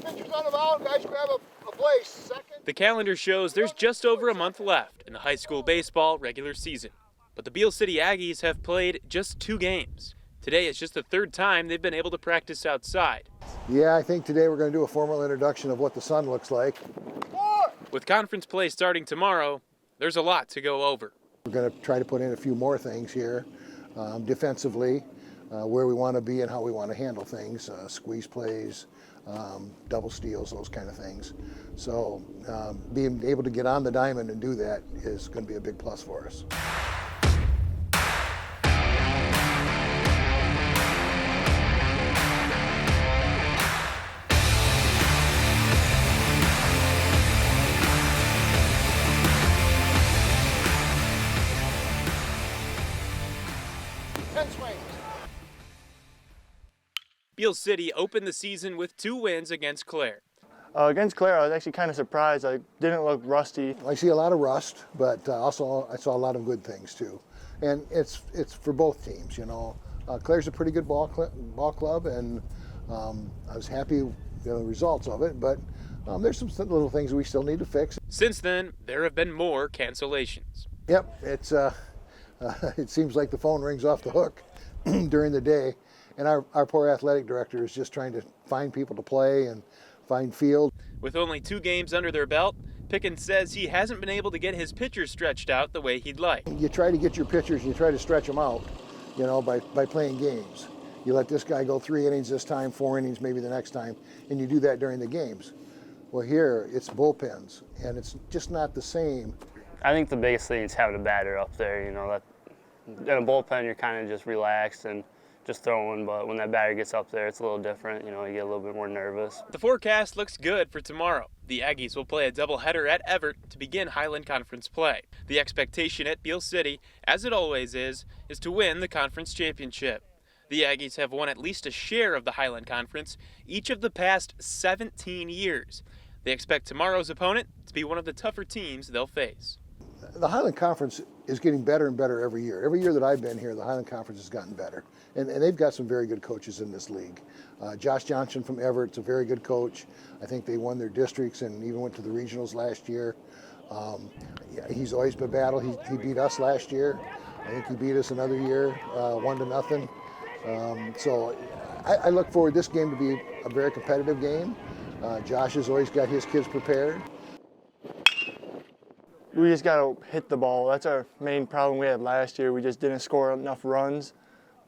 Pitchers on the mound, guys grab a place. Second. The calendar shows there's just over a month left in the high school baseball regular season. But the Beal City Aggies have played just 2 games. Today is just the 3rd time they've been able to practice outside. Yeah, I think today we're going to do a formal introduction of what the sun looks like. With conference play starting tomorrow, there's a lot to go over. We're going to try to put in a few more things here defensively, where we want to be and how we want to handle things, squeeze plays, double steals, those kind of things. So being able to get on the diamond and do that is going to be a big plus for us. Beal City opened the season with 2 wins against Clare. Against Clare, I was actually kind of surprised. I didn't look rusty. I see a lot of rust, but also I saw a lot of good things too. And it's for both teams, you know. Clare's a pretty good ball club, and I was happy with the results of it, but there's some little things we still need to fix. Since then, there have been more cancellations. Yep, it's it seems like the phone rings off the hook during the day. And our poor athletic director is just trying to find people to play and find field. With only 2 games under their belt, Pickens says he hasn't been able to get his pitchers stretched out the way he'd like. You try to get your pitchers, you try to stretch them out, you know, by playing games. You let this guy go 3 innings this time, 4 innings maybe the next time, and you do that during the games. Well, here it's bullpens, and it's just not the same. I think the biggest thing is having a batter up there. You know, that in a bullpen you're kind of just relaxed and just throwing, but when that batter gets up there, it's a little different. You know, you get a little bit more nervous. The forecast looks good for tomorrow. The Aggies will play a doubleheader at Everett to begin Highland Conference play. The expectation at Beal City, as it always is to win the conference championship. The Aggies have won at least a share of the Highland Conference each of the past 17 years. They expect tomorrow's opponent to be one of the tougher teams they'll face. The Highland Conference is getting better and better every year. Every year that I've been here, the Highland Conference has gotten better. And they've got some very good coaches in this league. Josh Johnson from Everett's a very good coach. I think they won their districts and even went to the regionals last year. He's always been battle. He beat us last year. I think he beat us another year, 1-0. So I look forward this game to be a very competitive game. Josh has always got his kids prepared. We just got to hit the ball. That's our main problem we had last year. We just didn't score enough runs.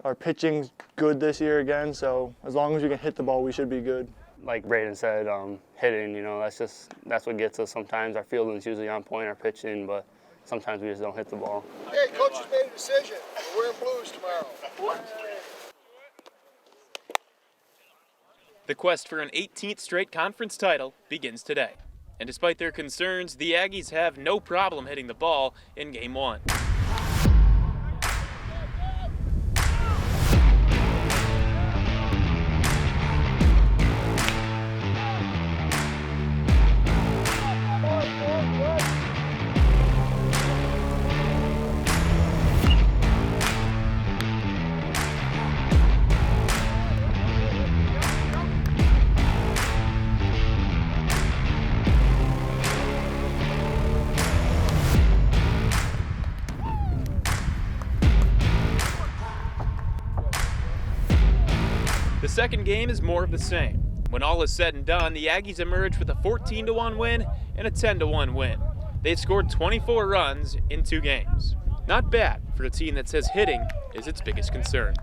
Our pitching's good this year again, so as long as we can hit the ball, we should be good. Like Braden said, hitting, you know, that's what gets us sometimes. Our fielding's usually on point, our pitching, but sometimes we just don't hit the ball. Hey, coach has made a decision. We're wearing blues tomorrow. The quest for an 18th straight conference title begins today. And despite their concerns, the Aggies have no problem hitting the ball in Game 1. The second game is more of the same. When all is said and done, the Aggies emerge with a 14-1 win and a 10-1 win. They've scored 24 runs in 2 games. Not bad for a team that says hitting is its biggest concern.